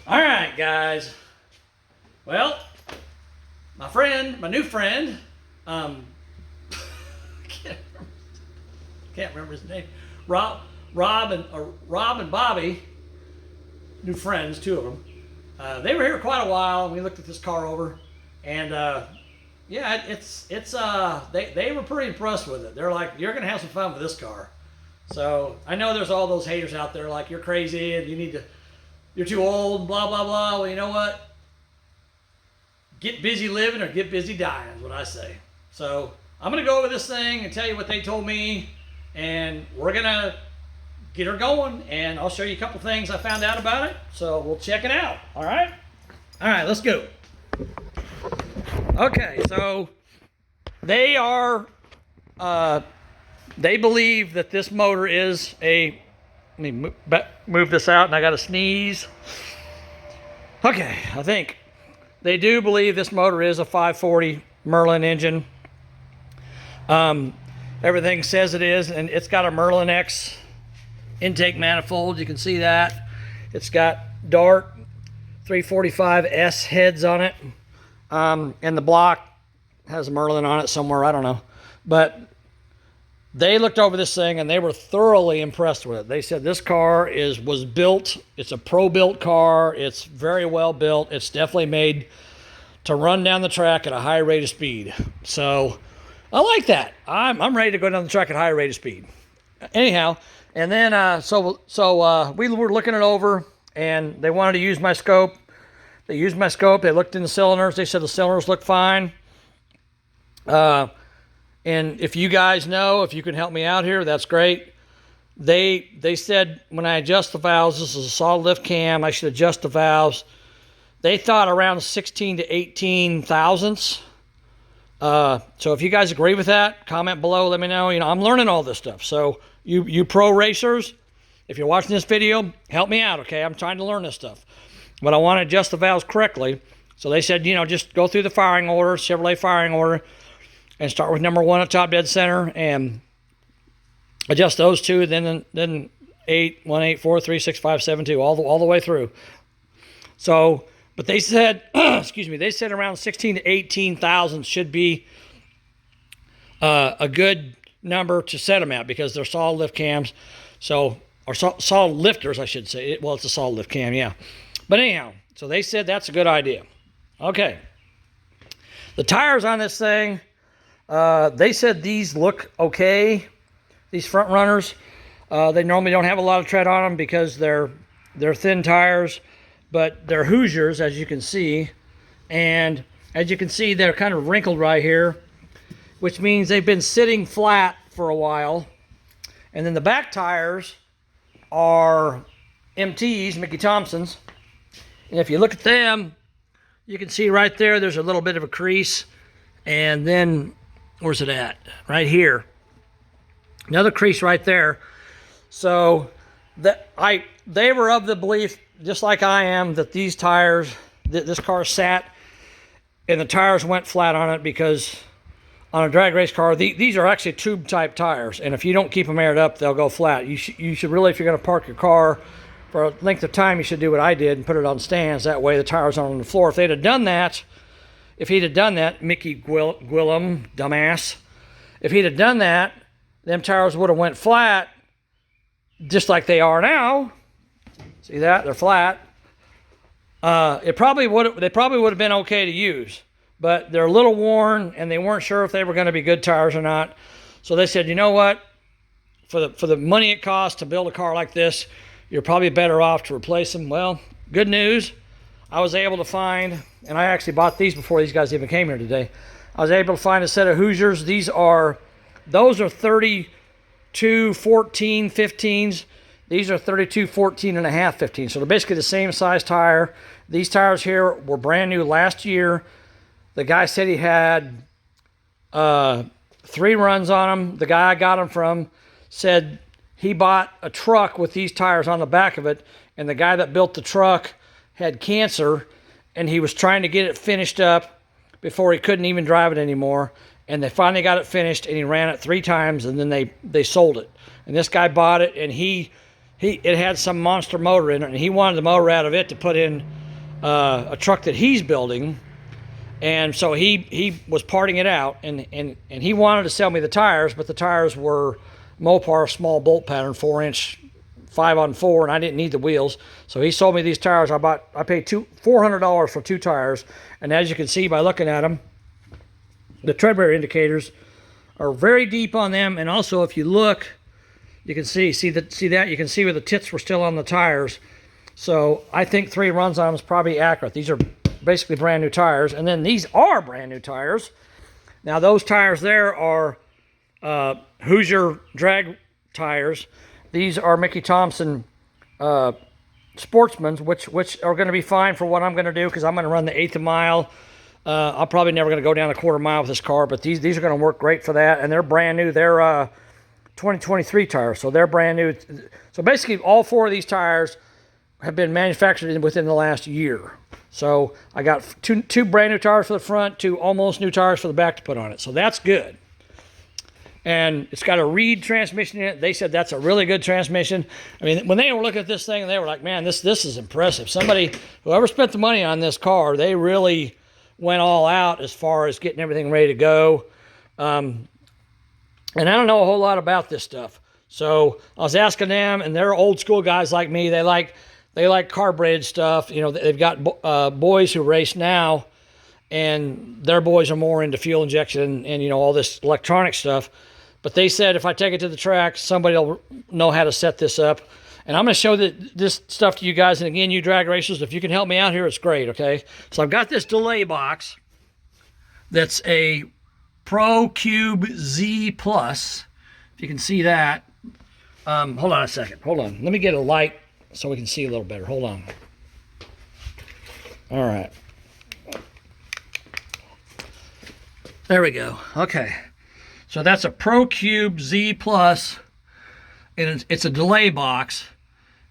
All right, guys. Well, my new friend, can't remember his name. Rob and Bobby, new friends, two of them. They were here quite a while. We looked at this car over, and yeah, they were pretty impressed with it. They're like, "You're gonna have some fun with this car." So I know there's all those haters out there like, "You're crazy and you're too old, blah blah blah." Well, you know what? Get busy living or get busy dying is what I say. So I'm gonna go over this thing and tell you what they told me, and we're gonna get her going, and I'll show you a couple things I found out about it. So we'll check it out. All right, let's go. Okay, so they believe that this motor is a. Let me move this out, and I got to sneeze. Okay, I think they do believe this motor is a 540 Merlin engine. Everything says it is, and it's got a Merlin X intake manifold. You can see that. It's got Dart 345S heads on it, and the block has a Merlin on it somewhere. I don't know, but they looked over this thing and they were thoroughly impressed with it. They said this car was built. It's a pro-built car. It's very well built. It's definitely made to run down the track at a high rate of speed. So I like that. I'm ready to go down the track at a high rate of speed. Anyhow, and then so we were looking it over, and they wanted to use my scope. They used my scope. They looked in the cylinders. They said the cylinders look fine. And if you guys know, if you can help me out here, that's great. They said when I adjust the valves, this is a solid lift cam, I should adjust the valves. They thought around 16 to 18 thousandths. So if you guys agree with that, comment below, let me know. You know, I'm learning all this stuff. So you pro racers, if you're watching this video, help me out, okay? I'm trying to learn this stuff. But I want to adjust the valves correctly. So they said, you know, just go through the firing order, Chevrolet firing order, and start with number 1 at top dead center and adjust those two, then 8, 1, 8, 4, 3, 6, 5, 7, 2, all the way through. So, but they said, excuse me, they said around 16 to 18 thousand should be a good number to set them at because they're solid lift cams. So, or solid lifters, I should say. Well, it's a solid lift cam, yeah. But anyhow, so they said that's a good idea. Okay. The tires on this thing, they said these look okay. These front runners, they normally don't have a lot of tread on them because they're thin tires, but they're Hoosiers, as you can see. And as you can see, they're kind of wrinkled right here, which means they've been sitting flat for a while. And then the back tires are MTs, Mickey Thompsons. And if you look at them, you can see right there, there's a little bit of a crease. And then, where's it at? Right here. Another crease right there. So they were of the belief, just like I am, that these tires, this car sat and the tires went flat on it because on a drag race car, these are actually tube type tires. And if you don't keep them aired up, they'll go flat. You should really, if you're going to park your car for a length of time, you should do what I did and put it on stands. That way the tires aren't on the floor. If he'd have done that, Mickey Gwillem, dumbass, if he'd have done that, them tires would have went flat just like they are now. See that? They're flat. They probably would have been okay to use, but they're a little worn and they weren't sure if they were going to be good tires or not. So they said, you know what? For the money it costs to build a car like this, you're probably better off to replace them. Well, good news. I was able to find, and I actually bought these before these guys even came here today. I was able to find a set of Hoosiers. Those are 32 14 15s. These are 32 14 and a half 15. So they're basically the same size tire. These tires here were brand new last year. The guy said he had 3 runs on them. The guy I got them from said he bought a truck with these tires on the back of it, and the guy that built the truck had cancer, and he was trying to get it finished up before he couldn't even drive it anymore. And they finally got it finished, and he ran it 3 times, and then they sold it. And this guy bought it, and it had some monster motor in it, and he wanted the motor out of it to put in a truck that he's building. And so he was parting it out, and he wanted to sell me the tires, but the tires were Mopar small bolt pattern, 4-inch, 5-on-4, and I didn't need the wheels. So he sold me these tires. I paid $400 for 2 tires, and as you can see by looking at them, the tread wear indicators are very deep on them. And also, if you look, you can see that you can see where the tits were still on the tires. So I think 3 runs on them is probably accurate. These are basically brand new tires, and then these are brand new tires. Now those tires there are Hoosier drag tires. These are Mickey Thompson Sportsmans, which are going to be fine for what I'm going to do, because I'm going to run the 1/8 of a mile. I'm probably never going to go down a 1/4 mile with this car, but these are going to work great for that, and they're brand new. They're 2023 tires, so they're brand new. So basically, all 4 of these tires have been manufactured within the last year. So I got two brand new tires for the front, 2 almost new tires for the back to put on it. So that's good. And it's got a Reed transmission in it. They said that's a really good transmission. I mean, when they were looking at this thing, they were like, man, this is impressive. Whoever spent the money on this car, they really went all out as far as getting everything ready to go. And I don't know a whole lot about this stuff. So I was asking them, and they're old school guys like me. They like carbureted stuff. You know, they've got boys who race now, and their boys are more into fuel injection and you know, all this electronic stuff. But they said if I take it to the track, somebody will know how to set this up. And I'm going to show this stuff to you guys. And again, you drag racers, if you can help me out here, it's great, okay? So I've got this delay box that's a Pro Cube Z Plus. If you can see that. Hold on a second. Hold on. Let me get a light so we can see a little better. Hold on. All right. There we go. Okay. So that's a Pro Cube Z Plus, and it's a delay box.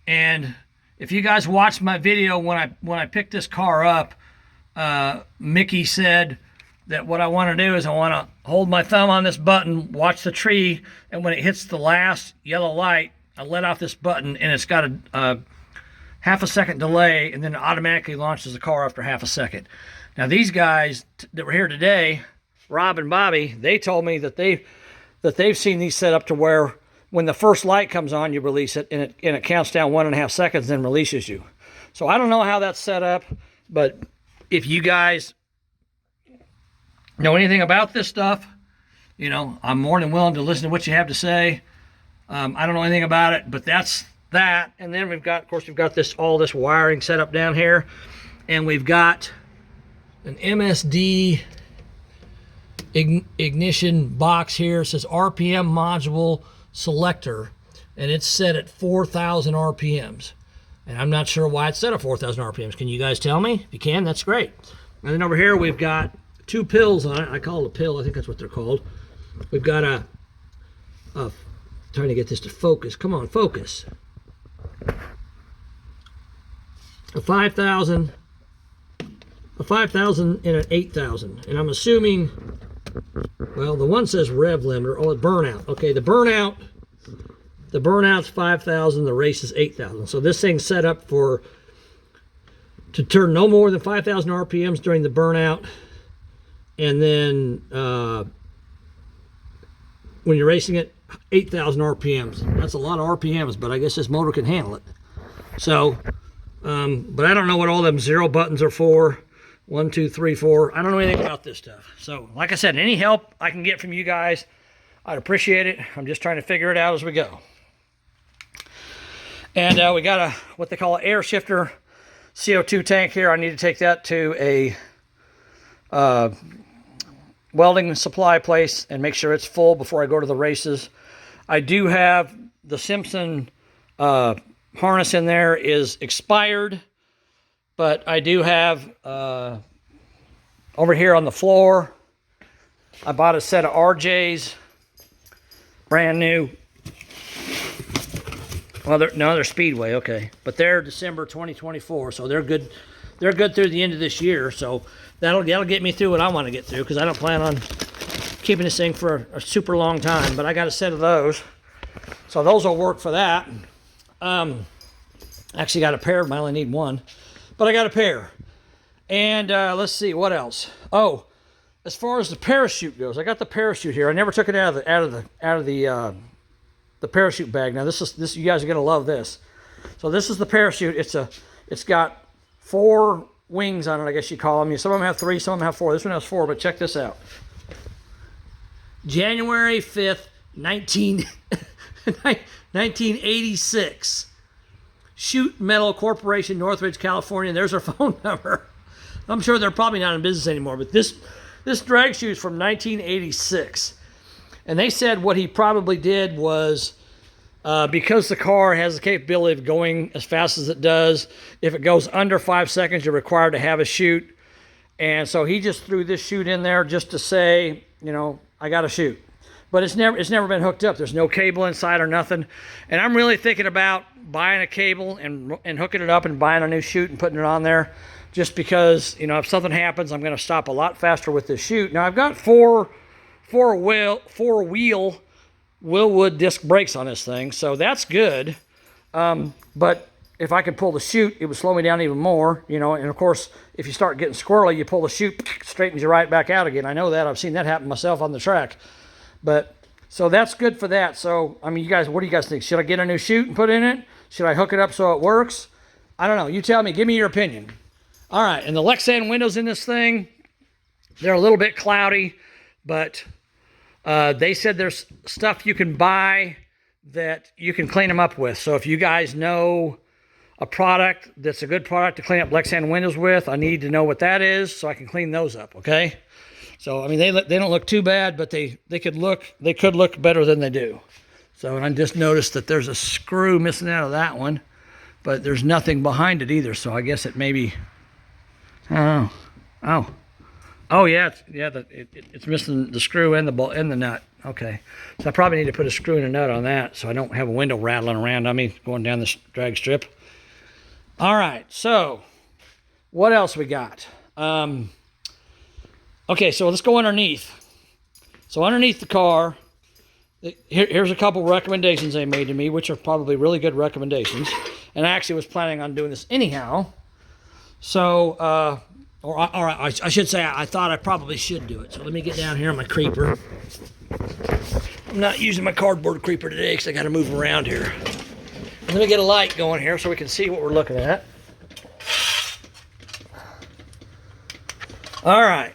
And if you guys watched my video when I picked this car up, Mickey said that what I want to do is I want to hold my thumb on this button, watch the tree, and when it hits the last yellow light, I let off this button, and it's got a half a second delay, and then it automatically launches the car after half a second. Now these guys that were here today, Rob and Bobby, they told me that they've seen these set up to where when the first light comes on, you release it, and it counts down 1.5 seconds, then releases you. So I don't know how that's set up, but if you guys know anything about this stuff, you know, I'm more than willing to listen to what you have to say. I don't know anything about it, but that's that. And then we've got, of course, all this wiring set up down here, and we've got an MSD ignition box here. It says RPM module selector, and it's set at 4,000 RPMs. And I'm not sure why it's set at 4,000 RPMs. Can you guys tell me? If you can, that's great. And then over here we've got 2 pills on it. I call it a pill. I think that's what they're called. We've got a trying to get this to focus. Come on, focus. A 5,000, and an 8,000. And I'm assuming, well, the one says rev limiter. Oh, it's burnout. Okay, the burnout's 5,000. The race is 8,000. So this thing's set up to turn no more than 5,000 RPMs during the burnout. And then when you're racing it, 8,000 RPMs. That's a lot of RPMs, but I guess this motor can handle it. So, but I don't know what all them 0 buttons are for. 1, 2, 3, 4. I don't know anything about this stuff. So, like I said, any help I can get from you guys, I'd appreciate it. I'm just trying to figure it out as we go. And we got what they call an air shifter CO2 tank here. I need to take that to a welding supply place and make sure it's full before I go to the races. I do have the Simpson harness in there is expired, but I do have over here on the floor, I bought a set of RJs, brand new. Well, they're Speedway, okay, but they're December 2024, so they're good. They're good through the end of this year, so that'll get me through what I want to get through, because I don't plan on keeping this thing for a super long time. But I got a set of those, so those will work for that. Actually got a pair, but I only need one, but I got a pair. And let's see what else. Oh, as far as the parachute goes, I got the parachute here. I never took it out of the parachute bag. Now this you guys are gonna love this. So this is the parachute. It's got 4 wings on it, I guess you call them. Some of them have 3, some of them have 4. This one has 4, but check this out. January 5th, 1986. Shoot Metal Corporation, Northridge, California. There's our phone number. I'm sure they're probably not in business anymore, but this drag chute is from 1986. And they said what he probably did was, because the car has the capability of going as fast as it does, if it goes under 5 seconds, you're required to have a chute. And so he just threw this chute in there just to say, you know, I got a chute. But it's never been hooked up. There's no cable inside or nothing. And I'm really thinking about buying a cable and hooking it up and buying a new chute and putting it on there, just because, you know, if something happens, I'm going to stop a lot faster with this chute. Now I've got four wheel Willwood disc brakes on this thing, so that's good. But if I could pull the chute, it would slow me down even more, you know. And of course, if you start getting squirrely, you pull the chute, straightens you right back out again. I know that. I've seen that happen myself on the track. But so that's good for that. So I mean, you guys, what do you guys think? Should I get a new chute and put in it? Should I hook it up so it works? I don't know. You tell me. Give me your opinion. All right. And the Lexan windows in this thing, they're a little bit cloudy, but they said there's stuff you can buy that you can clean them up with. So if you guys know a product that's a good product to clean up Lexan windows with, I need to know what that is so I can clean those up. Okay. So I mean, they don't look too bad, but they could look better than they do. So, and I just noticed that there's a screw missing out of that one, but there's nothing behind it either. So I guess it maybe, I don't know. Oh yeah, it's missing the screw and the bolt and the nut. Okay, so I probably need to put a screw and a nut on that so I don't have a window rattling around on me going down this drag strip. All right, so what else we got? Okay, so let's go underneath. So underneath the car, here's a couple recommendations they made to me, which are probably really good recommendations. And I actually was planning on doing this anyhow. So, or I should say, I thought I probably should do it. So let me get down here on my creeper. I'm not using my cardboard creeper today because I got to move around here. Let me get a light going here so we can see what we're looking at. All right.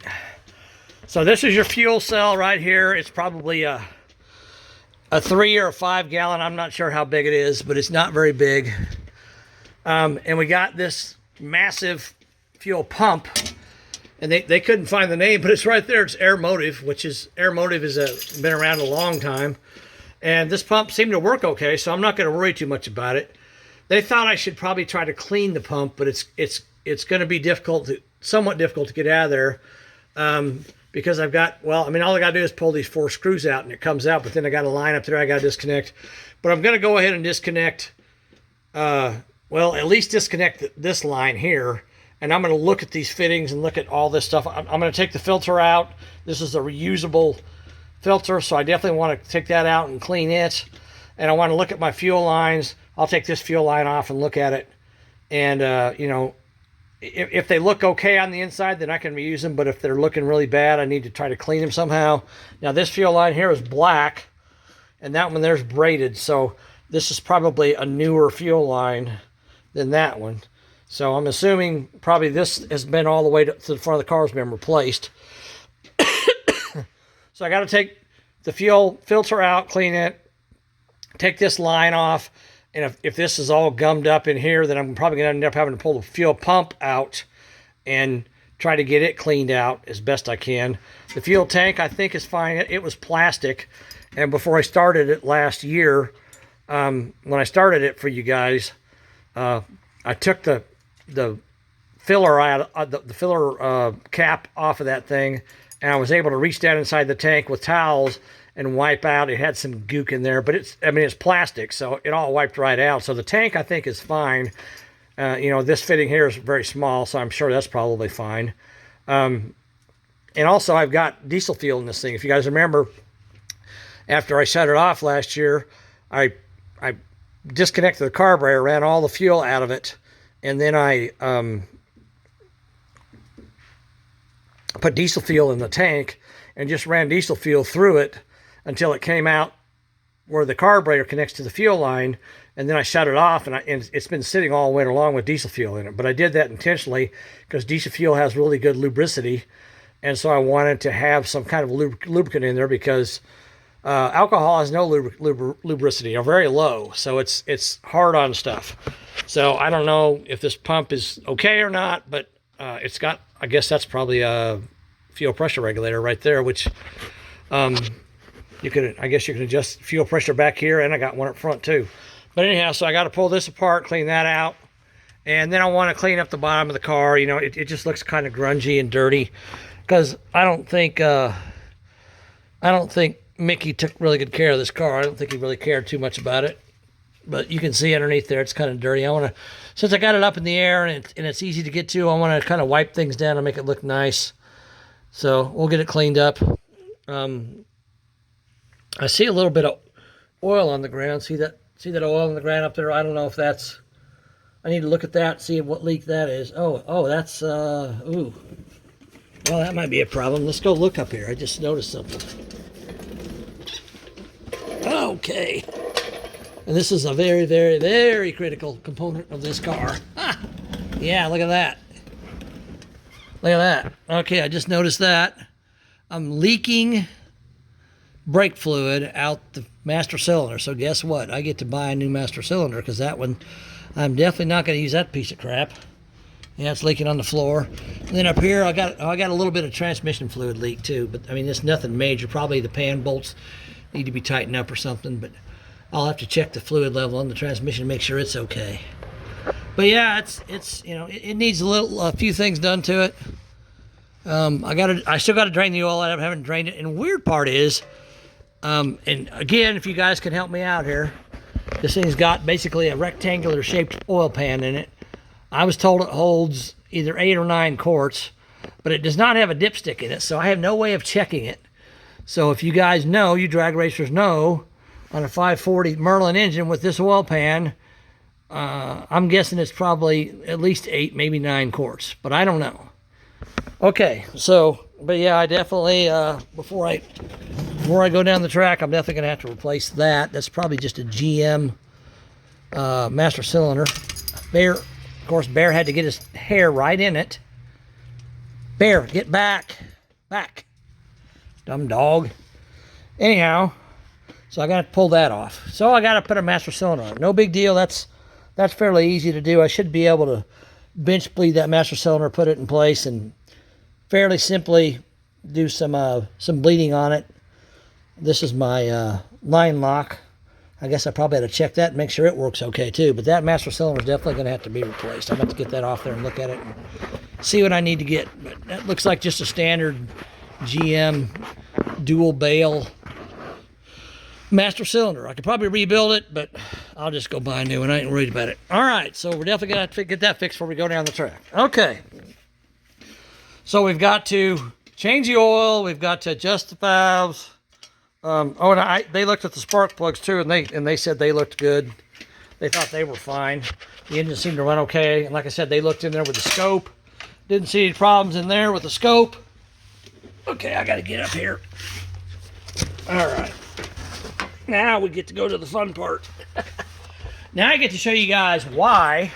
So this is your fuel cell right here. It's probably a 3 or a 5 gallon. I'm not sure how big it is, but it's not very big. And we got this massive fuel pump, and they couldn't find the name, but it's right there. It's Air Motive, which is Air Motive has been around a long time. And this pump seemed to work okay, so I'm not going to worry too much about it. They thought I should probably try to clean the pump, but it's going to be somewhat difficult to get out of there. Because I've got, well, I mean, all I got to do is pull these 4 screws out and it comes out, but then I got a line up there I got to disconnect. But I'm going to go ahead and disconnect, well, at least disconnect this line here. And I'm going to look at these fittings and look at all this stuff. I'm going to take the filter out. This is a reusable filter, so I definitely want to take that out and clean it. And I want to look at my fuel lines. I'll take this fuel line off and look at it. And, you know, if they look okay on the inside, then I can reuse them. But if they're looking really bad, I need to try to clean them somehow. Now, this fuel line here is black, and that one there's braided. So this is probably a newer fuel line than that one. So I'm assuming probably this has been all the way to the front of the car, has been replaced. So I got to take the fuel filter out, clean it, take this line off. And if this is all gummed up in here, then I'm probably going to end up having to pull the fuel pump out and try to get it cleaned out as best I can. The fuel tank, I think, is fine. It was plastic. And before I started it last year, when I started it for you guys, I took the filler out, the filler cap off of that thing, and I was able to reach down inside the tank with towels and wipe out. It had some gook in there, but it's plastic, so it all wiped right out. So the tank, I think, is fine. You know, this fitting here is very small, so I'm sure that's probably fine. And also, I've got diesel fuel in this thing. If you guys remember, after I shut it off last year, I disconnected the carburetor, ran all the fuel out of it, and then I put diesel fuel in the tank and just ran diesel fuel through it until it came out where the carburetor connects to the fuel line, and then I shut it off, and it's been sitting all winter long with diesel fuel in it. But I did that intentionally because diesel fuel has really good lubricity, and so I wanted to have some kind of lubricant in there because alcohol has no lubricity, or very low, so it's hard on stuff. So I don't know if this pump is okay or not, but it's got, I guess that's probably a fuel pressure regulator right there, which I guess you can adjust fuel pressure back here, and I got one up front too. But anyhow, so I got to pull this apart, clean that out, and then I want to clean up the bottom of the car. You know, it just looks kind of grungy and dirty because I don't think Mickey took really good care of this car. I don't think he really cared too much about it. But you can see underneath there, it's kind of dirty. I want to, since I got it up in the air and it's easy to get to, I want to kind of wipe things down and make it look nice. So we'll get it cleaned up. I see a little bit of oil on the ground. See that oil on the ground up there? I don't know if that's, I need to look at that, see what leak that is. Oh, that's, ooh. Well, that might be a problem. Let's go look up here. I just noticed something. Okay. And this is a very, very, very critical component of this car. Ah, yeah, look at that. Look at that. Okay, I just noticed that. I'm leaking brake fluid out the master cylinder. So guess what? I get to buy a new master cylinder because that one, I'm definitely not going to use that piece of crap. Yeah, it's leaking on the floor. And then up here, I got a little bit of transmission fluid leak too. But I mean, it's nothing major. Probably the pan bolts need to be tightened up or something. But I'll have to check the fluid level on the transmission to make sure it's okay. But yeah, it's you know, it needs a few things done to it. I still got to drain the oil out. I haven't drained it. And the weird part is, and again, if you guys can help me out here, this thing's got basically a rectangular shaped oil pan in it. I was told it holds either 8 or 9 quarts, but it does not have a dipstick in it, so I have no way of checking it. So if you guys know, you drag racers know, on a 540 Merlin engine with this oil pan, I'm guessing it's probably at least 8, maybe 9 quarts, but I don't know. Okay, so, but yeah, I definitely, before I go down the track, I'm definitely going to have to replace that. That's probably just a GM master cylinder. Bear, of course, Bear had to get his hair right in it. Bear, get back. Back. Dumb dog. Anyhow, so I got to pull that off. So I got to put a master cylinder on. No big deal. That's fairly easy to do. I should be able to bench bleed that master cylinder, put it in place, and fairly simply do some bleeding on it. This is my line lock. I guess I probably had to check that and make sure it works okay too. But that master cylinder is definitely going to have to be replaced. I'm going to have to get that off there and look at it and see what I need to get. But that looks like just a standard GM dual bale master cylinder. I could probably rebuild it, but I'll just go buy a new one. I ain't worried about it. All right, so we're definitely going to have to get that fixed before we go down the track. Okay. So we've got to change the oil. We've got to adjust the valves. And they looked at the spark plugs too, and they said they looked good. They thought they were fine. The engine seemed to run okay. And like I said, they looked in there with the scope. Didn't see any problems in there with the scope. Okay, I got to get up here. All right. Now we get to go to the fun part. Now I get to show you guys why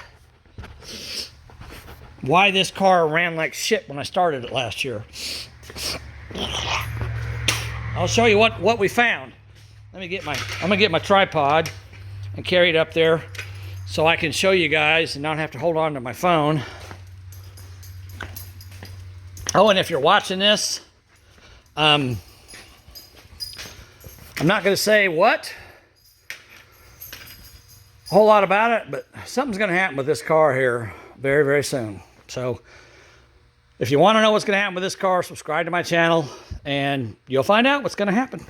this car ran like shit when I started it last year. I'll show you what we found. I'm gonna get my tripod and carry it up there so I can show you guys and not have to hold on to my phone. Oh, and if you're watching this, I'm not gonna say a whole lot about it, but something's gonna happen with this car here very, very soon. So if you want to know what's going to happen with this car, subscribe to my channel, and you'll find out what's going to happen.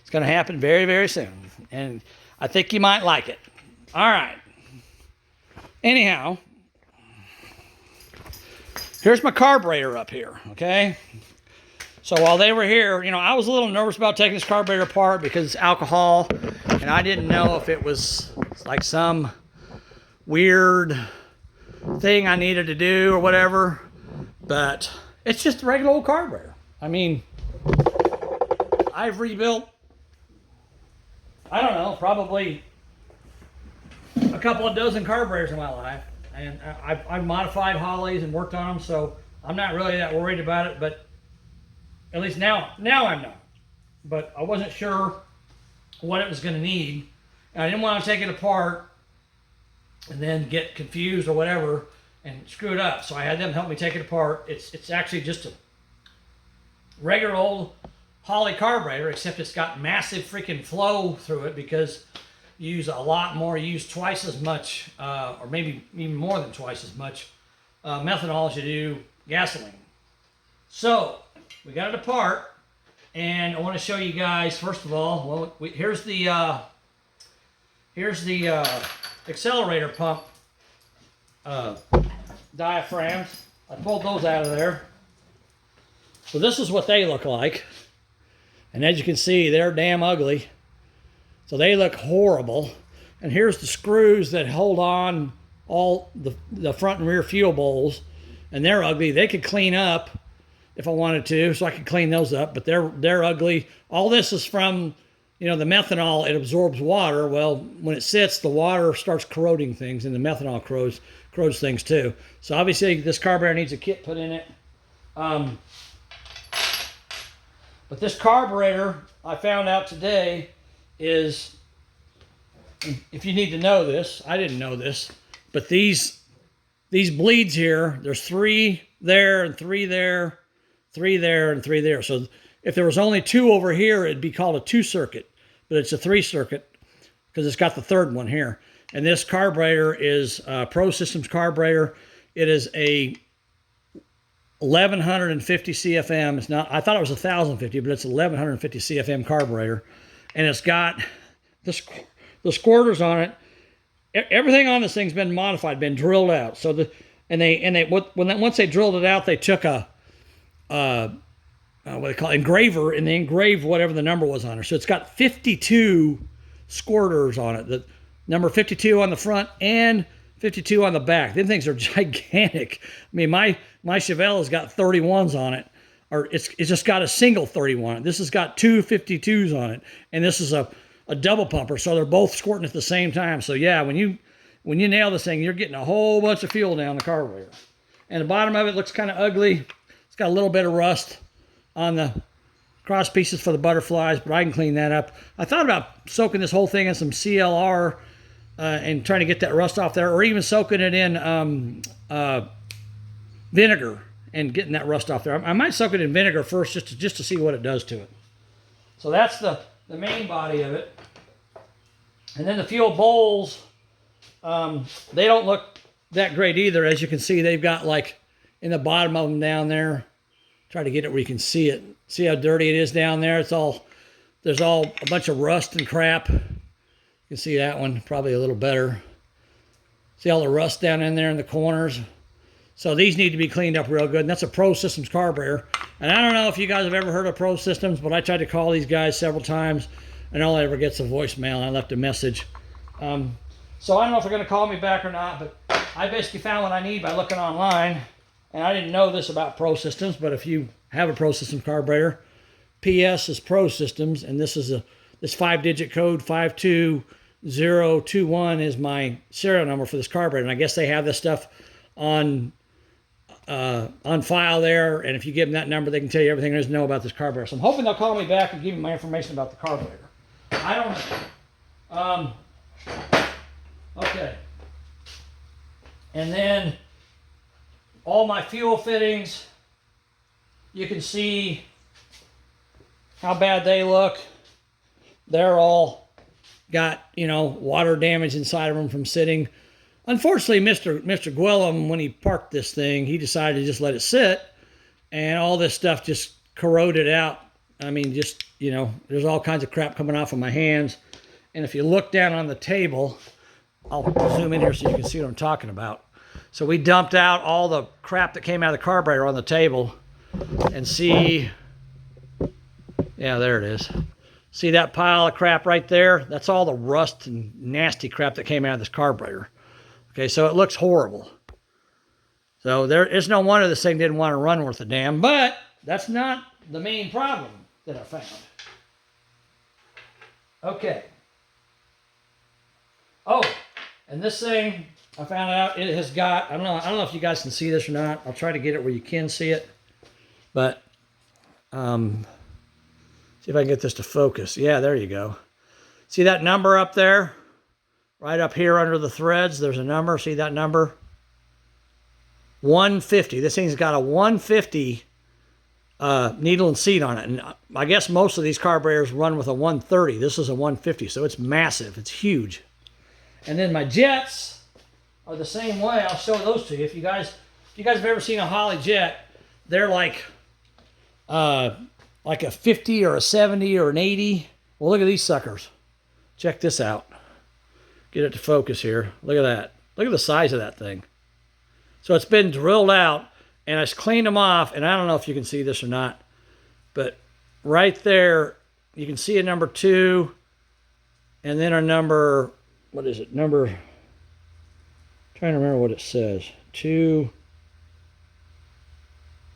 It's going to happen very, very soon, and I think you might like it. All right. Anyhow, here's my carburetor up here, okay? So while they were here, you know, I was a little nervous about taking this carburetor apart because it's alcohol, and I didn't know if it was like some weird thing I needed to do or whatever. But It's just a regular old carburetor. I mean, I've rebuilt, I don't know, probably a couple of dozen carburetors in my life. And I've modified Hollies and worked on them, so I'm not really that worried about it. But at least now I'm not. But I wasn't sure what it was going to need. And I didn't want to take it apart and then get confused or whatever and screw it up. So I had them help me take it apart. It's actually just a regular old Holley carburetor, except it's got massive freaking flow through it because you use a lot more, you use twice as much, or maybe even more than twice as much methanol as you do gasoline. So we got it apart, and I want to show you guys, first of all, well, here's the accelerator pump diaphragms. I pulled those out of there. So this is what they look like. And as you can see, they're damn ugly. So they look horrible. And here's the screws that hold on all the front and rear fuel bowls. And they're ugly. They could clean up if I wanted to, so I could clean those up, but they're ugly. All this is from, the methanol. It absorbs water. Well, when it sits, the water starts corroding things, and the methanol corrodes things too. So obviously this carburetor needs a kit put in it. But this carburetor, I found out today, is, if you need to know this, I didn't know this, but these bleeds here, there's 3 there and 3 there, 3 there and 3 there. So if there was only 2 over here, it'd be called a 2-circuit, but it's a 3-circuit because it's got the 3rd one here. And this carburetor is Pro Systems carburetor. It is a 1150 CFM. It's not, I thought it was 1050, but it's 1150 CFM carburetor. And it's got the squirters on it. Everything on this thing's been modified, been drilled out. So once they drilled it out, they took a what they call engraver, and they engraved whatever the number was on it. So it's got 52 squirters on it. The number 52 on the front and 52 on the back. Them things are gigantic. I mean, my Chevelle has got 31s on it, or it's just got a single 31. This has got 2 52s on it, and this is a double pumper, so they're both squirting at the same time. So yeah, when you nail this thing, you're getting a whole bunch of fuel down the carburetor. And the bottom of it looks kind of ugly. It's got a little bit of rust on the cross pieces for the butterflies, but I can clean that up. I thought about soaking this whole thing in some CLR and trying to get that rust off there, or even soaking it in vinegar and getting that rust off there. I might soak it in vinegar first just to see what it does to it. So that's the main body of it. And then the fuel bowls, they don't look that great either. As you can see, they've got, like, in the bottom of them down there, try to get it where you can see it. See how dirty it is down there? There's all a bunch of rust and crap. You can see that one probably a little better. See all the rust down in there in the corners? So these need to be cleaned up real good. And that's a Pro Systems carburetor. And I don't know if you guys have ever heard of Pro Systems, but I tried to call these guys several times, and all I ever get's a voicemail, and I left a message. So I don't know if they're going to call me back or not, but I basically found what I need by looking online. And I didn't know this about Pro Systems, but if you have a Pro Systems carburetor, PS is Pro Systems, and this is this 5-digit code 52021 is my serial number for this carburetor. And I guess they have this stuff on file there, and if you give them that number, they can tell you everything there is to know about this carburetor. So I'm hoping they'll call me back and give me my information about the carburetor. I don't know. Okay. And then all my fuel fittings, you can see how bad they look. They're all got, water damage inside of them from sitting. Unfortunately, Mr. Gwillem, when he parked this thing, he decided to just let it sit, and all this stuff just corroded out. I mean, there's all kinds of crap coming off of my hands. And if you look down on the table, I'll zoom in here so you can see what I'm talking about. So we dumped out all the crap that came out of the carburetor on the table, and see, yeah, there it is. See that pile of crap right there? That's all the rust and nasty crap that came out of this carburetor. Okay, so it looks horrible. So it's no wonder this thing didn't want to run worth a damn, but that's not the main problem that I found. Okay. Oh, and this thing, I found out it has got, I don't know if you guys can see this or not. I'll try to get it where you can see it. But, see if I can get this to focus. Yeah, there you go. See that number up there? Right up here under the threads, there's a number. See that number? 150. This thing's got a 150 needle and seat on it. And I guess most of these carburetors run with a 130. This is a 150, so it's massive. It's huge. And then my jets are the same way. I'll show those to you. If you guys have ever seen a Holley jet, they're like a 50 or a 70 or an 80. Well, look at these suckers. Check this out. Get it to focus here. Look at that. Look at the size of that thing. So it's been drilled out, and I cleaned them off, and I don't know if you can see this or not, but right there, you can see a number 2, and then a number, what is it? Number, I'm trying to remember what it says. 2,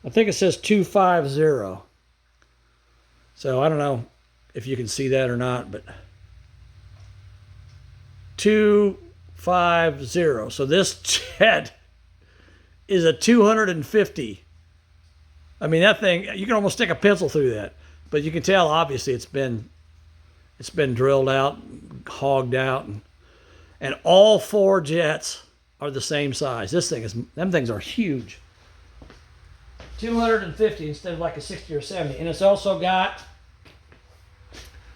I think it says 250. So I don't know if you can see that or not, but 250. So this jet is a 250. I mean, that thing, you can almost stick a pencil through that. But you can tell, obviously, it's been drilled out, hogged out, and all 4 jets are the same size. Them things are huge. 250 instead of like a 60 or 70. And it's also got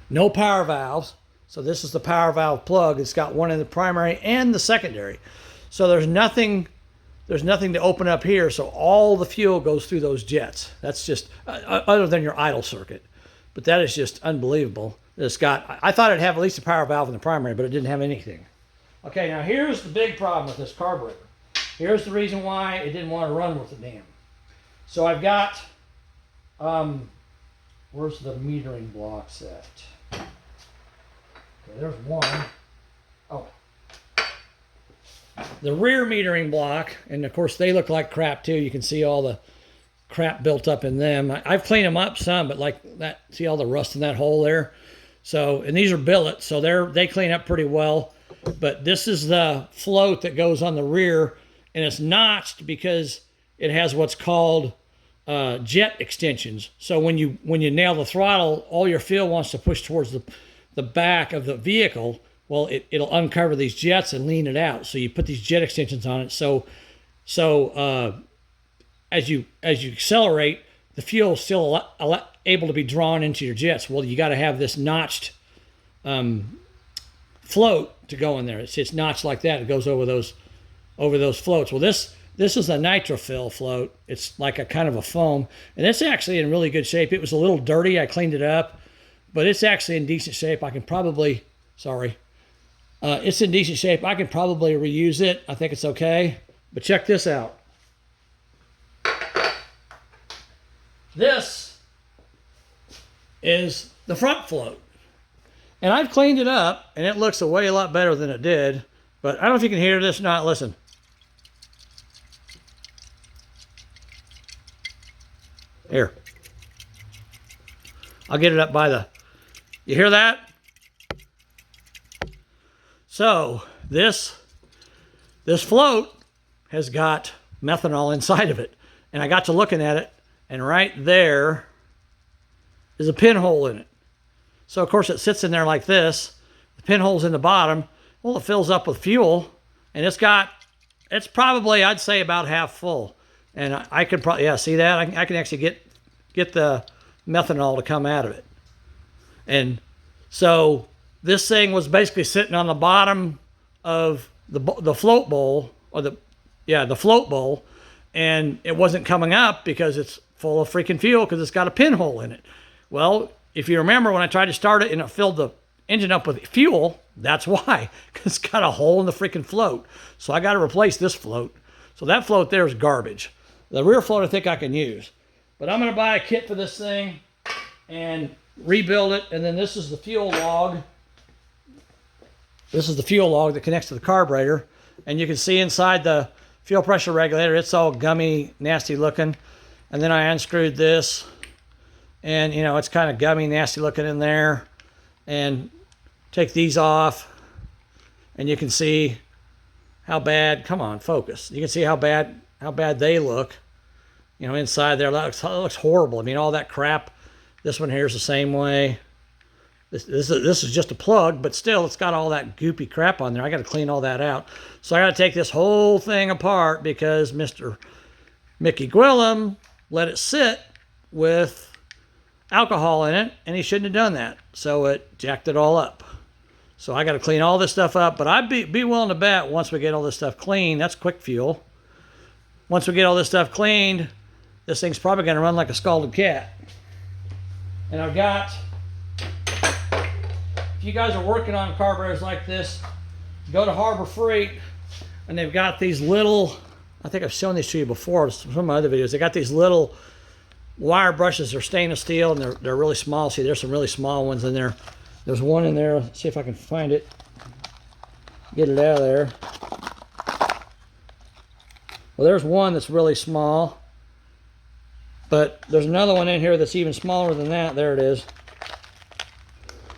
no power valves. So this is the power valve plug. It's got one in the primary and the secondary. So there's nothing to open up here. So all the fuel goes through those jets. That's just, other than your idle circuit. But that is just unbelievable. It's got, I thought it'd have at least a power valve in the primary, but it didn't have anything. Okay, now here's the big problem with this carburetor. Here's the reason why it didn't want to run with the damn. So I've got, where's the metering block set? Okay, there's one. Oh. The rear metering block, and of course they look like crap too. You can see all the crap built up in them. I've cleaned them up some, but like that, see all the rust in that hole there? So, and these are billets, so they clean up pretty well. But this is the float that goes on the rear, and it's notched because it has what's called jet extensions. So when you nail the throttle, all your fuel wants to push towards the back of the vehicle. Well, it'll uncover these jets and lean it out. So you put these jet extensions on it. So as you accelerate, the fuel is still able to be drawn into your jets. Well, you got to have this notched float to go in there. It's notched like that. It goes over those floats. Well, this is a nitrofill float. It's like a kind of a foam, and it's actually in really good shape. It was a little dirty. I cleaned it up, but it's actually in decent shape. I can probably, it's in decent shape. I can probably reuse it. I think it's okay. But check this out. This is the front float. And I've cleaned it up, and it looks a lot better than it did. But I don't know if you can hear this or not. Listen. Here. I'll get it up by the... You hear that? So, this float has got methanol inside of it. And I got to looking at it, and right there is a pinhole in it. So, of course, it sits in there like this. The pinhole's in the bottom. Well, it fills up with fuel, and it's probably, I'd say, about half full. And I could probably, yeah, see that? I can actually get the methanol to come out of it. And so this thing was basically sitting on the bottom of the float bowl, or the float bowl, and it wasn't coming up because it's full of freaking fuel because it's got a pinhole in it. Well, if you remember when I tried to start it and it filled the engine up with fuel, that's why, because it's got a hole in the freaking float. So I got to replace this float. So that float there is garbage. The rear float I think I can use. But I'm going to buy a kit for this thing and rebuild it. And then this is the fuel log. This is the fuel log that connects to the carburetor. And you can see inside the fuel pressure regulator. It's all gummy, nasty looking. And then I unscrewed this, and you know, it's kind of gummy, nasty looking in there. And take these off, and you can see how bad, come on, focus. You can see how bad they look, you know, inside there. That looks horrible. I mean, all that crap. This one here is the same way. This is just a plug, but still, it's got all that goopy crap on there. I got to clean all that out. So I got to take this whole thing apart because Mr. Mickey Gwillem let it sit with alcohol in it, and he shouldn't have done that. So it jacked it all up. So I got to clean all this stuff up, but I'd be willing to bet once we get all this stuff clean, that's quick fuel. Once we get all this stuff cleaned, this thing's probably going to run like a scalded cat. And I've got, if you guys are working on carburetors like this, go to Harbor Freight, and they've got these little, I think I've shown these to you before, some of my other videos. They got these little wire brushes. They're stainless steel, and they're really small. See, there's some really small ones in there. There's one in there. Let's see if I can find it. Get it out of there. Well, there's one that's really small. But there's another one in here that's even smaller than that. There it is.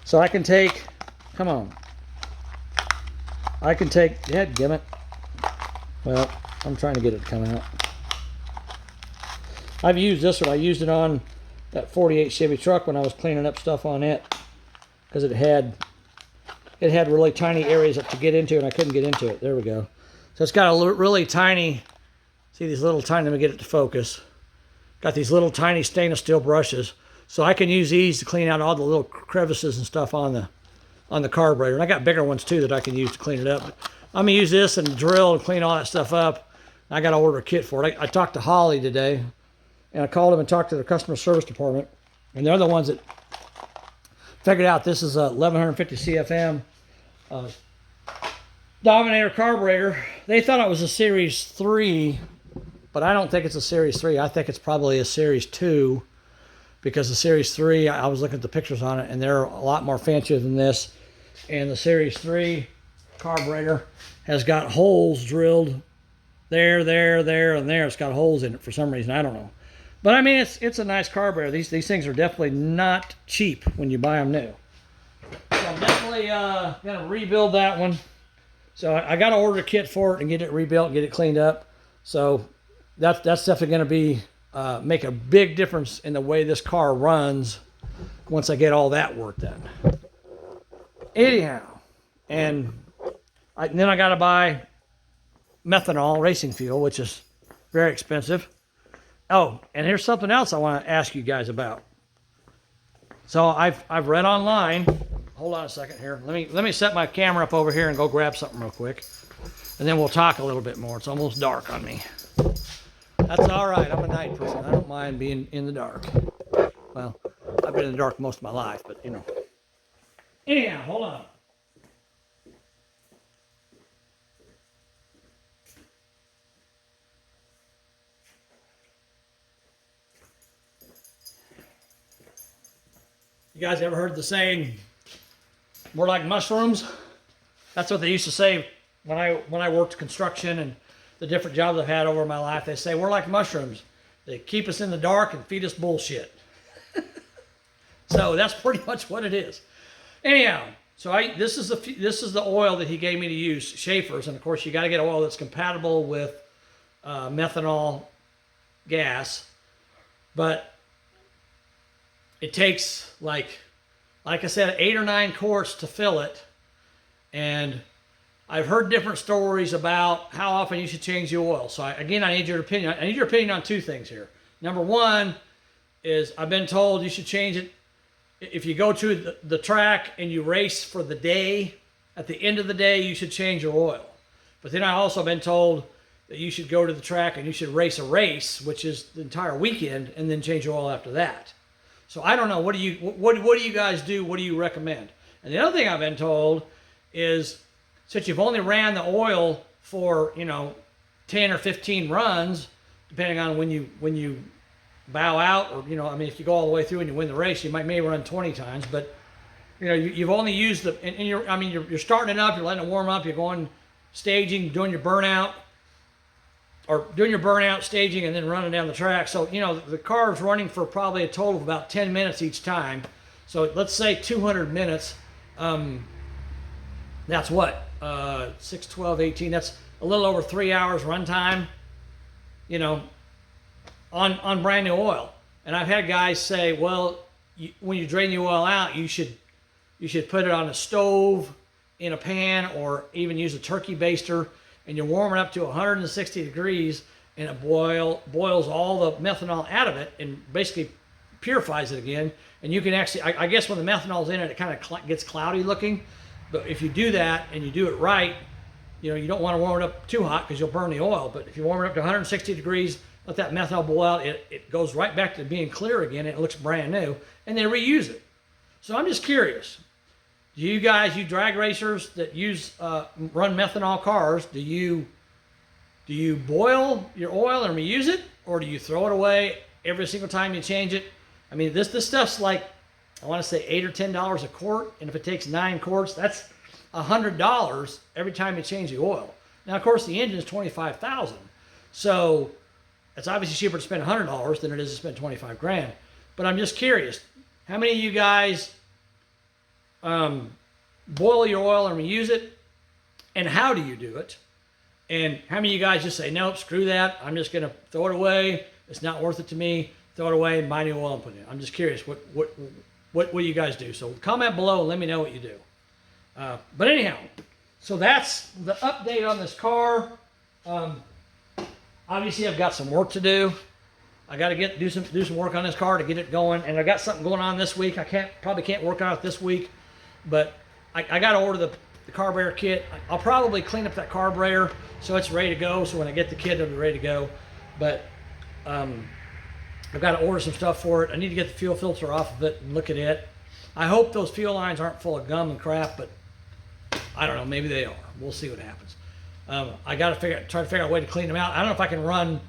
So I can take, come on. I can take, dadgummit. Well, I'm trying to get it to come out. I've used this one. I used it on that 48 Chevy truck when I was cleaning up stuff on it. Because it had really tiny areas to get into, and I couldn't get into it. There we go. So it's got a really tiny, see these little tiny, let me get it to focus. Got these little tiny stainless steel brushes. So I can use these to clean out all the little crevices and stuff on the carburetor. And I got bigger ones too that I can use to clean it up. But I'm gonna use this and drill and clean all that stuff up. I gotta order a kit for it. I talked to Holly today, and I called them and talked to their customer service department. And they're the ones that figured out this is a 1150 CFM Dominator carburetor. They thought it was a Series 3, but I don't think it's a Series 3. I think it's probably a Series 2, because the Series 3, I was looking at the pictures on it, and they're a lot more fancier than this. And the Series 3 carburetor has got holes drilled there, and there. It's got holes in it for some reason. I don't know. But I mean, it's a nice carburetor. These things are definitely not cheap when you buy them new. So I'm definitely gonna rebuild that one. So I got to order a kit for it and get it rebuilt and get it cleaned up. So that's definitely gonna be make a big difference in the way this car runs once I get all that work done. Anyhow, and then I got to buy methanol racing fuel, which is very expensive. Oh, and here's something else I want to ask you guys about. So I've read online. Hold on a second here. Let me set my camera up over here and go grab something real quick, and then we'll talk a little bit more. It's almost dark on me. That's all right. I'm a night person. I don't mind being in the dark. Well, I've been in the dark most of my life, but you know. Anyhow, hold on. You guys ever heard the saying, "We're like mushrooms"? That's what they used to say when I worked construction and the different jobs I've had over my life. They say we're like mushrooms. They keep us in the dark and feed us bullshit. So that's pretty much what it is. Anyhow, so this is the oil that he gave me to use, Schaefer's, and of course you got to get oil that's compatible with methanol gas, but it takes like I said, 8 or 9 quarts to fill it. And I've heard different stories about how often you should change the oil. So I need your opinion. I need your opinion on 2 things here. Number 1 is I've been told you should change it if you go to the track and you race for the day. At the end of the day, you should change your oil. But then I've also been told that you should go to the track and you should race a race, which is the entire weekend, and then change your oil after that. So I don't know. What do you guys do? What do you recommend? And the other thing I've been told is, since you've only ran the oil for 10 or 15 runs, depending on when you bow out, or if you go all the way through and you win the race, you may run 20 times. But you've only used and you're starting it up, you're letting it warm up, you're going staging, doing your burnout. or doing your burnout staging and then running down the track. So, you know, the car is running for probably a total of about 10 minutes each time. So let's say 200 minutes. That's what? 6, 12, 18. That's a little over 3 hours runtime, you know, on brand new oil. And I've had guys say, well, when you drain the oil out, you should put it on a stove, in a pan, or even use a turkey baster, and you warm it up to 160 degrees, and it boils all the methanol out of it and basically purifies it again. And you can actually, I guess when the methanol's in it, it kind of gets cloudy looking. But if you do that and you do it right, you know, you don't want to warm it up too hot because you'll burn the oil. But if you warm it up to 160 degrees, let that methanol boil out, it goes right back to being clear again, and it looks brand new, and they reuse it. So I'm just curious. Do you guys, you drag racers that run methanol cars, do you boil your oil and reuse it, or do you throw it away every single time you change it? I mean, this stuff's like, I want to say $8 or $10 a quart, and if it takes 9 quarts, that's $100 every time you change the oil. Now, of course, the engine is $25,000, so it's obviously cheaper to spend $100 than it is to spend 25 grand. But I'm just curious, how many of you guys boil your oil and reuse it, and how do you do it? And how many of you guys just say, nope, screw that, I'm just going to throw it away, it's not worth it to me, throw it away and buy new oil and put it in? I'm just curious, what do you guys do? So comment below and let me know what you do. But anyhow, so that's the update on this car. Obviously I've got some work to do. I got to do some work on this car to get it going, and I got something going on this week. I probably can't work on it this week, but I got to order the carburetor kit. I'll probably clean up that carburetor so it's ready to go. So when I get the kit, it'll be ready to go. But I've got to order some stuff for it. I need to get the fuel filter off of it and look at it. I hope those fuel lines aren't full of gum and crap, but I don't know. Maybe they are. We'll see what happens. I got to try to figure out a way to clean them out. I don't know if I can run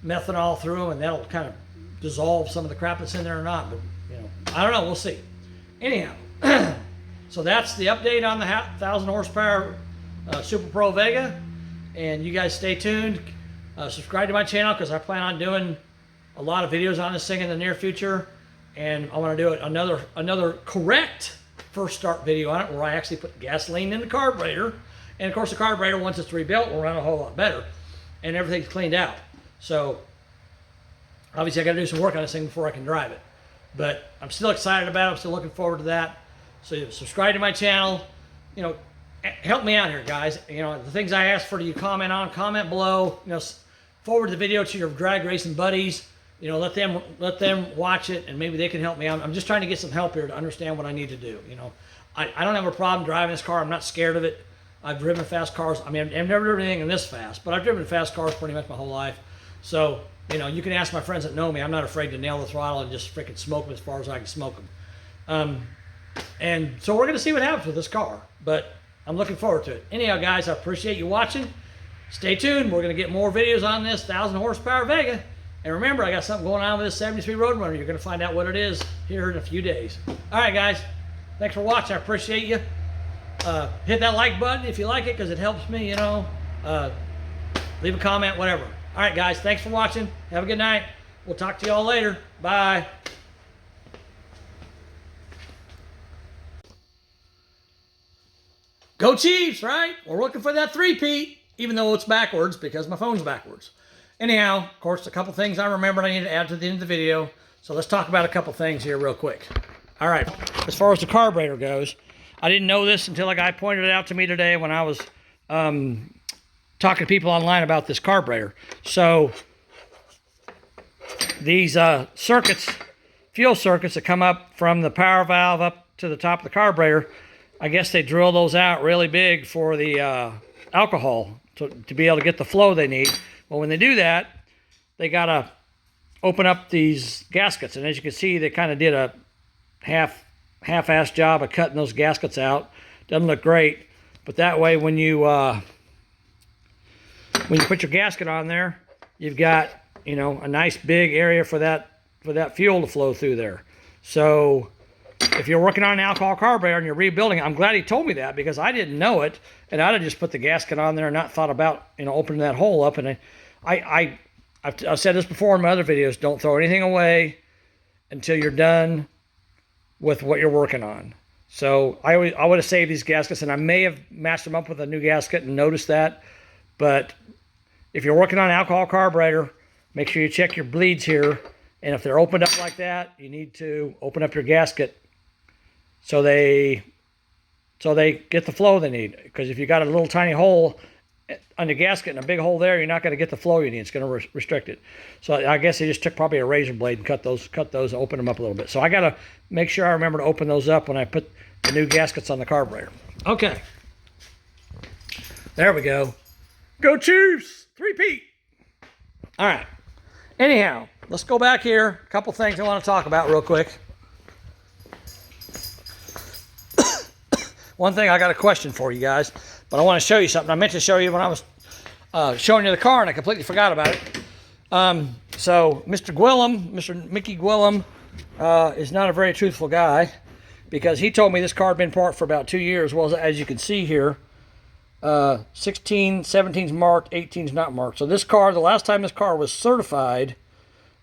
methanol through them and that'll kind of dissolve some of the crap that's in there or not, but you know, I don't know. We'll see. Anyhow, so that's the update on the 1,000 horsepower Super Pro Vega, and you guys stay tuned. Subscribe to my channel because I plan on doing a lot of videos on this thing in the near future, and I want to do another correct first start video on it where I actually put gasoline in the carburetor, and of course the carburetor, once it's rebuilt, will run a whole lot better and everything's cleaned out. So obviously I got to do some work on this thing before I can drive it, but I'm still excited about it. I'm still looking forward to that. So subscribe to my channel, you know, help me out here, guys. You know, the things I ask for, you comment comment below, you know, forward the video to your drag racing buddies, you know, let them watch it, and maybe they can help me out. I'm just trying to get some help here to understand what I need to do. You know, I don't have a problem driving this car. I'm not scared of it. I've driven fast cars. I mean, I've never driven anything this fast, but I've driven fast cars pretty much my whole life. So, you know, you can ask my friends that know me. I'm not afraid to nail the throttle and just freaking smoke them as far as I can smoke them. And so we're going to see what happens with this car, but I'm looking forward to it. Anyhow, guys, I appreciate you watching. Stay tuned. We're going to get more videos on this 1,000 horsepower Vega. And remember, I got something going on with this 73 Roadrunner. You're going to find out what it is here in a few days. All right, guys. Thanks for watching. I appreciate you. Hit that like button if you like it, because it helps me, you know. Leave a comment, whatever. All right, guys. Thanks for watching. Have a good night. We'll talk to you all later. Bye. Go Chiefs, right? We're looking for that three-peat, even though it's backwards because my phone's backwards. Anyhow, of course, a couple things I remembered I need to add to the end of the video. So let's talk about a couple things here real quick. All right, as far as the carburetor goes, I didn't know this until a guy pointed it out to me today when I was talking to people online about this carburetor. So these circuits, fuel circuits that come up from the power valve up to the top of the carburetor, I guess they drill those out really big for the alcohol to be able to get the flow they need. Well, when they do that, they got to open up these gaskets. And as you can see, they kind of did a half-assed job of cutting those gaskets out. Doesn't look great. But that way, when you put your gasket on there, you've got, you know, a nice big area for that fuel to flow through there. So if you're working on an alcohol carburetor and you're rebuilding it, I'm glad he told me that because I didn't know it, and I'd have just put the gasket on there and not thought about, you know, opening that hole up. And I've said this before in my other videos. Don't throw anything away until you're done with what you're working on. So I would have saved these gaskets, and I may have matched them up with a new gasket and noticed that. But if you're working on an alcohol carburetor, make sure you check your bleeds here. And if they're opened up like that, you need to open up your gasket so they get the flow they need. Because if you got a little tiny hole on the gasket and a big hole there, you're not going to get the flow you need. It's going to restrict it. So I guess they just took probably a razor blade and cut those, open them up a little bit. So I got to make sure I remember to open those up when I put the new gaskets on the carburetor. Okay. There we go. Go Chiefs! 3-peat! All right. Anyhow, let's go back here. A couple things I want to talk about real quick. One thing, I got a question for you guys, but I want to show you something. I meant to show you when I was showing you the car, and I completely forgot about it. So Mr. Gwillem, Mr. Mickey Gwillem, is not a very truthful guy, because he told me this car had been parked for about 2 years. Well, as you can see here, 16, 17's marked, 18's not marked. So this car, the last time this car was certified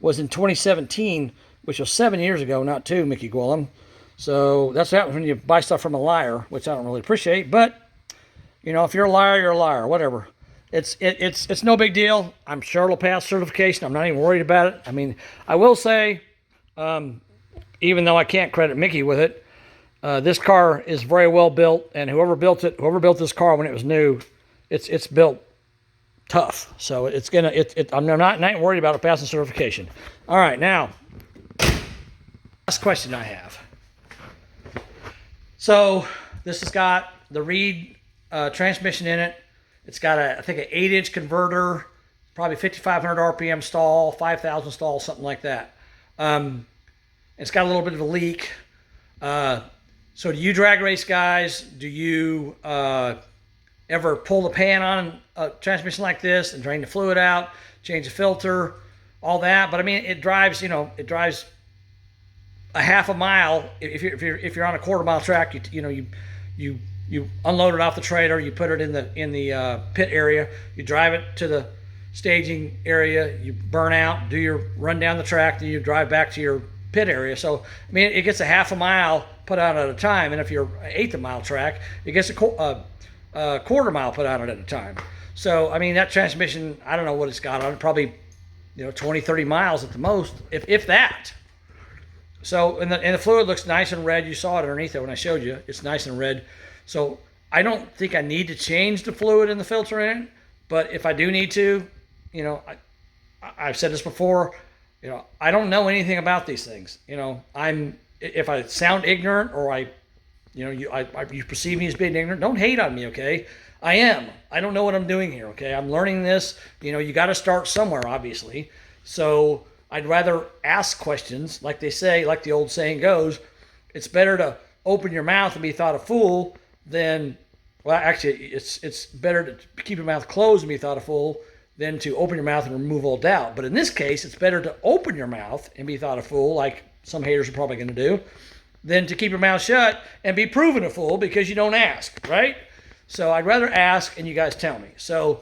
was in 2017, which was 7 years ago, not 2, Mickey Gwillem. So that's what happens when you buy stuff from a liar, which I don't really appreciate. But, you know, if you're a liar, you're a liar, whatever. It's no big deal. I'm sure it'll pass certification. I'm not even worried about it. I mean, I will say, even though I can't credit Mickey with it, this car is very well built, and whoever built this car when it was new, it's built tough. So it's gonna, I'm not worried about it passing certification. All right, now, last question I have. So this has got the Reed transmission in it. It's got I think an 8-inch converter, probably 5,500 RPM stall, 5,000 stall, something like that. It's got a little bit of a leak. So do you drag race guys? Do you ever pull the pan on a transmission like this and drain the fluid out, change the filter, all that? But I mean, it drives, it drives a half a mile. If you're on a quarter-mile track, you unload it off the trailer, you put it in the pit area, you drive it to the staging area, you burn out, do your run down the track, then you drive back to your pit area. So I mean, it gets a half a mile put out at a time, and if you're an eighth of mile track, it gets a quarter mile put out at a time. So I mean, that transmission, I don't know what it's got on it, probably 20-30 miles at the most, if that. So and the fluid looks nice and red. You saw it underneath it when I showed you. It's nice and red. So I don't think I need to change the fluid in the filter in it, but if I do need to, I've said this before, I don't know anything about these things. If I sound ignorant, or you perceive me as being ignorant, don't hate on me, okay? I am. I don't know what I'm doing here, okay? I'm learning this. You got to start somewhere, obviously. So I'd rather ask questions, like they say, like the old saying goes, it's better to open your mouth and be thought a fool than, well, actually, it's better to keep your mouth closed and be thought a fool than to open your mouth and remove all doubt. But in this case, it's better to open your mouth and be thought a fool, like some haters are probably going to do, than to keep your mouth shut and be proven a fool because you don't ask, right? So I'd rather ask and you guys tell me. So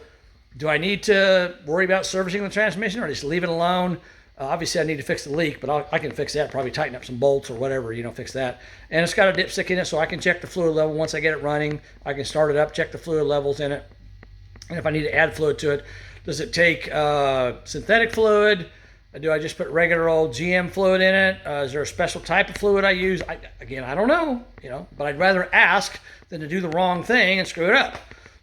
do I need to worry about servicing the transmission, or just leave it alone? Obviously, I need to fix the leak, but I can fix that, probably tighten up some bolts or whatever, fix that. And it's got a dipstick in it, so I can check the fluid level. Once I get it running, I can start it up, check the fluid levels in it. And if I need to add fluid to it, does it take synthetic fluid? Do I just put regular old GM fluid in it? Is there a special type of fluid I use? I don't know, but I'd rather ask than to do the wrong thing and screw it up.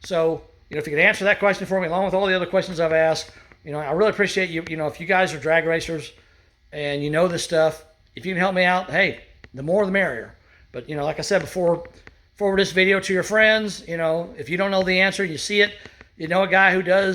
So, if you could answer that question for me, along with all the other questions I've asked, I really appreciate you. If you guys are drag racers and you know this stuff, if you can help me out, hey, the more the merrier. But, like I said before, forward this video to your friends. If you don't know the answer, you see it, a guy who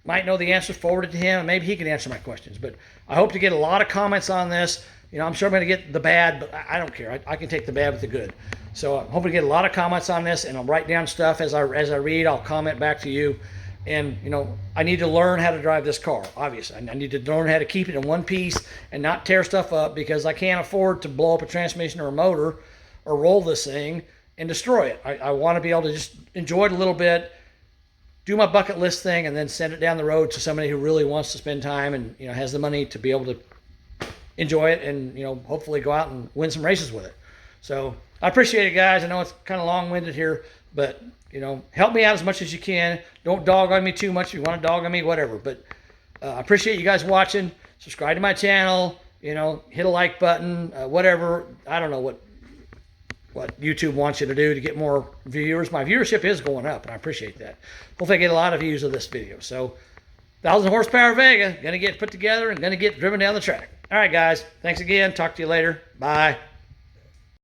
might know the answer, forward it to him, and maybe he can answer my questions. But I hope to get a lot of comments on this. I'm sure I'm going to get the bad, but I don't care. I can take the bad with the good. So I'm hoping to get a lot of comments on this, and I'll write down stuff as I read. I'll comment back to you. And, I need to learn how to drive this car, obviously. I need to learn how to keep it in one piece and not tear stuff up, because I can't afford to blow up a transmission or a motor or roll this thing and destroy it. I want to be able to just enjoy it a little bit do my bucket list thing and then send it down the road to somebody who really wants to spend time and has the money to be able to enjoy it and hopefully go out and win some races with it. So I appreciate it, guys. I know it's kind of long-winded here, but help me out as much as you can. Don't dog on me too much. If you want to dog on me, whatever. But I appreciate you guys watching. Subscribe to my channel. Hit a like button. Whatever. I don't know what YouTube wants you to do to get more viewers. My viewership is going up, and I appreciate that. Hopefully I get a lot of views of this video. So 1,000 horsepower Vega, going to get put together and going to get driven down the track. All right, guys. Thanks again. Talk to you later. Bye.